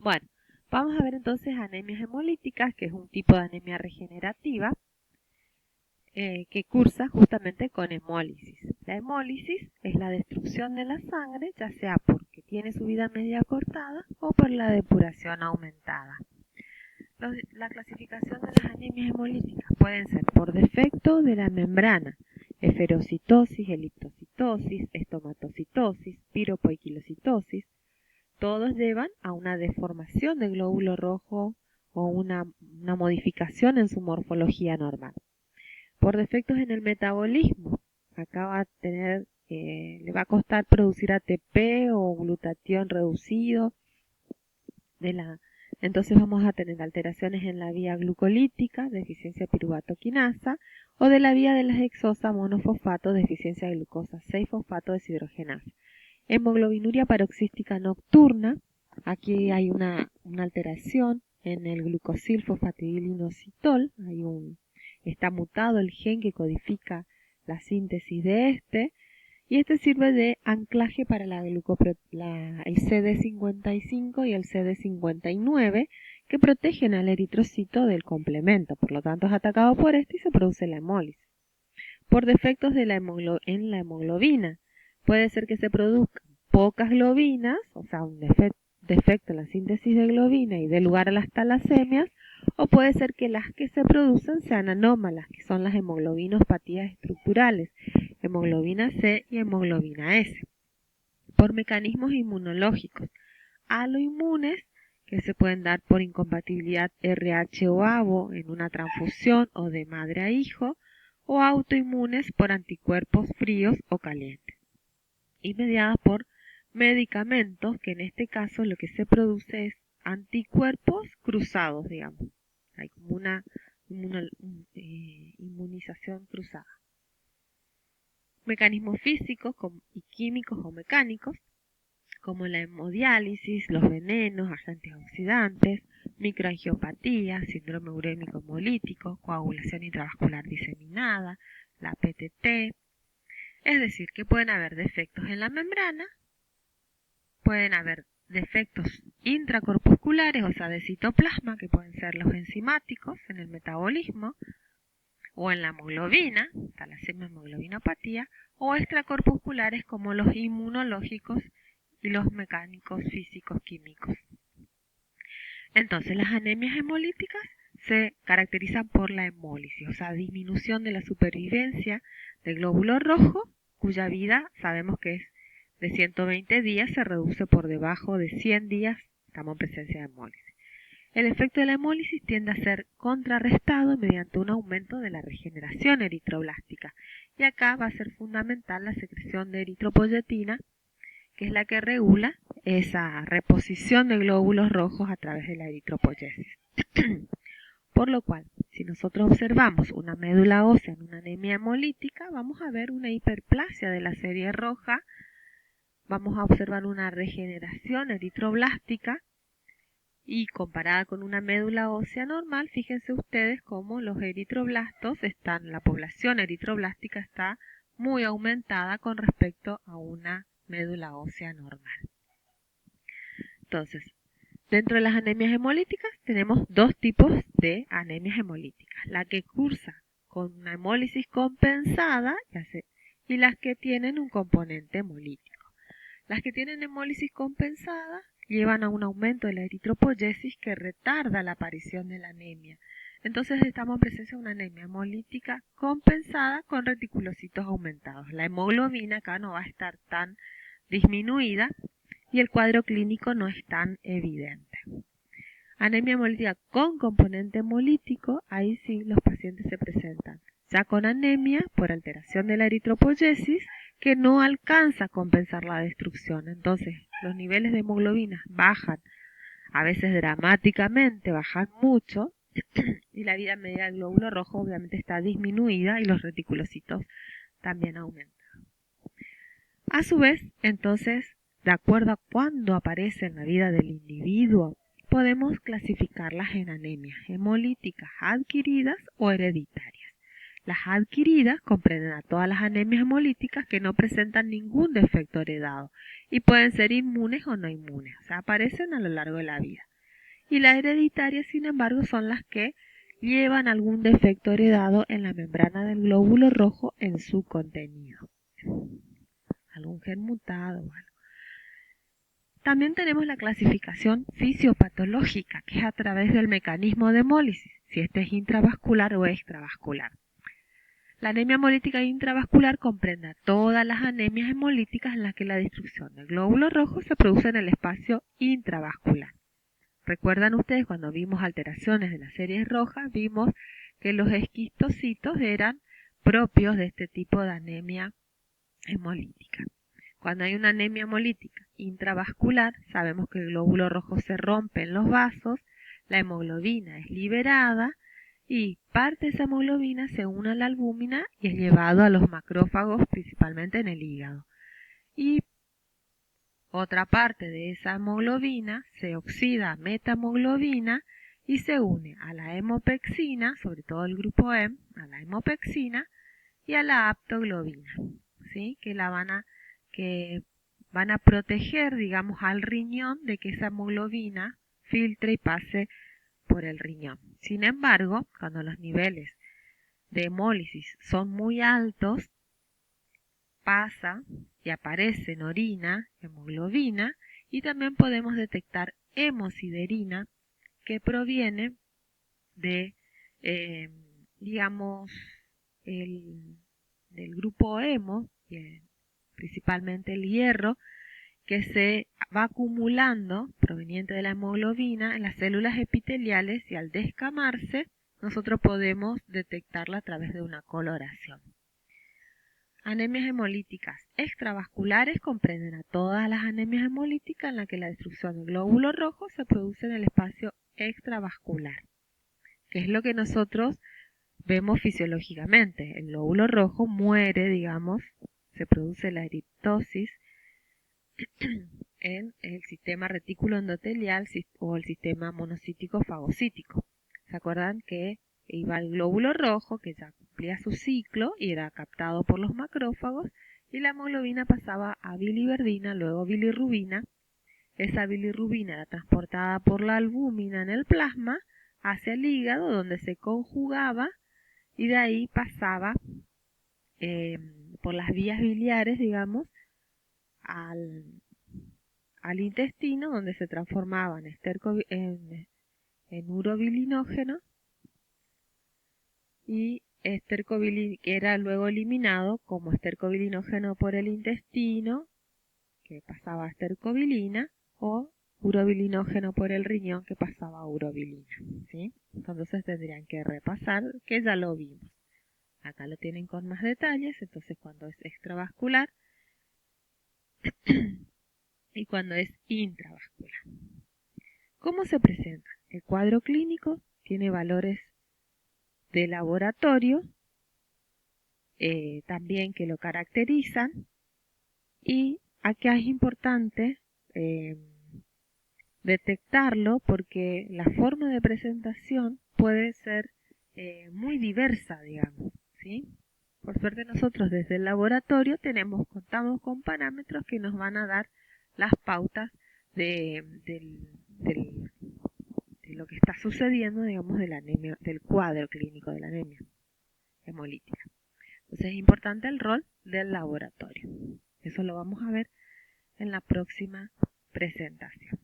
Bueno, vamos a ver entonces anemias hemolíticas, que es un tipo de anemia regenerativa que cursa justamente con hemólisis. La hemólisis es la destrucción de la sangre, ya sea porque tiene su vida media cortada o por la depuración aumentada. La clasificación de las anemias hemolíticas pueden ser por defecto de la membrana, esferocitosis, eliptocitosis, estomatocitosis, piropoiquilocitosis. Todos llevan a una deformación del glóbulo rojo o una modificación en su morfología normal. Por defectos en el metabolismo, acá va a tener, le va a costar producir ATP o glutatión reducido. Entonces vamos a tener alteraciones en la vía glucolítica, deficiencia piruvatoquinasa, o de la vía de las hexosa monofosfato, deficiencia de glucosa 6-fosfato deshidrogenasa. Hemoglobinuria paroxística nocturna, aquí hay una alteración en el glucosil fosfatidilinositol, está mutado el gen que codifica la síntesis de y este sirve de anclaje para el CD55 y el CD59 que protegen al eritrocito del complemento, por lo tanto es atacado por y se produce la hemólisis. Por defectos en la hemoglobina, puede ser que se produzcan pocas globinas, o sea, un defecto en la síntesis de globina y dé lugar a las talasemias, o puede ser que las que se producen sean anómalas, que son las hemoglobinopatías estructurales, hemoglobina C y hemoglobina S. Por mecanismos inmunológicos, aloinmunes, que se pueden dar por incompatibilidad RH o ABO en una transfusión o de madre a hijo, o autoinmunes por anticuerpos fríos o calientes, y mediadas por medicamentos, que en este caso lo que se produce es anticuerpos cruzados, digamos. Hay como una inmunización cruzada. Mecanismos físicos y químicos o mecánicos, como la hemodiálisis, los venenos, agentes oxidantes, microangiopatía, síndrome urémico hemolítico, coagulación intravascular diseminada, la PTT. Es decir, que pueden haber defectos en la membrana, pueden haber defectos intracorpusculares, o sea, de citoplasma, que pueden ser los enzimáticos en el metabolismo, o en la hemoglobina, talasemia hemoglobinopatía, o extracorpusculares como los inmunológicos y los mecánicos físicos químicos. Entonces, las anemias hemolíticas se caracterizan por la hemólisis, o sea, disminución de la supervivencia del glóbulo rojo, cuya vida sabemos que es de 120 días, se reduce por debajo de 100 días, estamos en presencia de hemólisis. El efecto de la hemólisis tiende a ser contrarrestado mediante un aumento de la regeneración eritroblástica, y acá va a ser fundamental la secreción de eritropoyetina, que es la que regula esa reposición de glóbulos rojos a través de la eritropoyesis. Por lo cual, si nosotros observamos una médula ósea en una anemia hemolítica, vamos a ver una hiperplasia de la serie roja, vamos a observar una regeneración eritroblástica, y comparada con una médula ósea normal, fíjense ustedes cómo los eritroblastos la población eritroblástica está muy aumentada con respecto a una médula ósea normal. Entonces, dentro de las anemias hemolíticas tenemos dos tipos de anemias hemolíticas: la que cursa con una hemólisis compensada y las que tienen un componente hemolítico. Las que tienen hemólisis compensada llevan a un aumento de la eritropoyesis que retarda la aparición de la anemia. Entonces estamos en presencia de una anemia hemolítica compensada con reticulocitos aumentados. La hemoglobina acá no va a estar tan disminuida y el cuadro clínico no es tan evidente. Anemia hemolítica con componente hemolítico, ahí sí los pacientes se presentan ya con anemia por alteración de la eritropoyesis que no alcanza a compensar la destrucción. Entonces los niveles de hemoglobina bajan, a veces dramáticamente, bajan mucho, y la vida media del glóbulo rojo obviamente está disminuida y los reticulocitos también aumentan. A su vez, entonces, de acuerdo a cuándo aparece en la vida del individuo, podemos clasificarlas en anemias hemolíticas adquiridas o hereditarias. Las adquiridas comprenden a todas las anemias hemolíticas que no presentan ningún defecto heredado y pueden ser inmunes o no inmunes, o sea, aparecen a lo largo de la vida. y las hereditarias, sin embargo, son las que llevan algún defecto heredado en la membrana del glóbulo rojo en su contenido. Algún gen mutado o algo. También tenemos la clasificación fisiopatológica, que es a través del mecanismo de hemólisis, si este es intravascular o extravascular. La anemia hemolítica intravascular comprende a todas las anemias hemolíticas en las que la destrucción del glóbulo rojo se produce en el espacio intravascular. ¿Recuerdan ustedes cuando vimos alteraciones de las series rojas? Vimos que los esquistocitos eran propios de este tipo de anemia hemolítica. Cuando hay una anemia hemolítica intravascular, sabemos que el glóbulo rojo se rompe en los vasos, la hemoglobina es liberada y parte de esa hemoglobina se une a la albúmina y es llevado a los macrófagos, principalmente en el hígado. Y otra parte de esa hemoglobina se oxida a metahemoglobina y se une a la hemopexina, sobre todo el grupo M, a la hemopexina y a la aptoglobina, ¿sí? que van a proteger, digamos, al riñón de que esa hemoglobina filtre y pase por el riñón. Sin embargo, cuando los niveles de hemólisis son muy altos, pasa y aparece en orina hemoglobina y también podemos detectar hemosiderina que proviene de, digamos, del grupo hemo, principalmente el hierro, que se va acumulando proveniente de la hemoglobina en las células epiteliales y al descamarse nosotros podemos detectarla a través de una coloración. Anemias hemolíticas extravasculares comprenden a todas las anemias hemolíticas en las que la destrucción del glóbulo rojo se produce en el espacio extravascular, que es lo que nosotros vemos fisiológicamente. El glóbulo rojo muere, digamos, se produce la eriptosis en el sistema retículo endotelial o el sistema monocítico fagocítico. ¿Se acuerdan que iba el glóbulo rojo, que ya cumplía su ciclo y era captado por los macrófagos, y la hemoglobina pasaba a biliverdina, luego bilirrubina? Esa bilirrubina era transportada por la albúmina en el plasma hacia el hígado, donde se conjugaba y de ahí pasaba por las vías biliares, digamos, al intestino, donde se transformaba en urobilinógeno y que era luego eliminado como estercobilinógeno por el intestino, que pasaba a estercobilina, o urobilinógeno por el riñón, que pasaba a urobilina, ¿sí? Entonces tendrían que repasar, que ya lo vimos. Acá lo tienen con más detalles, entonces cuando es extravascular y cuando es intravascular. ¿Cómo se presenta? El cuadro clínico tiene valores de laboratorio también que lo caracterizan, y acá es importante detectarlo porque la forma de presentación puede ser muy diversa, digamos, ¿sí? Por suerte nosotros desde el laboratorio contamos con parámetros que nos van a dar las pautas de lo que está sucediendo, digamos, de la anemia, del cuadro clínico de la anemia hemolítica. Entonces es importante el rol del laboratorio. Eso lo vamos a ver en la próxima presentación.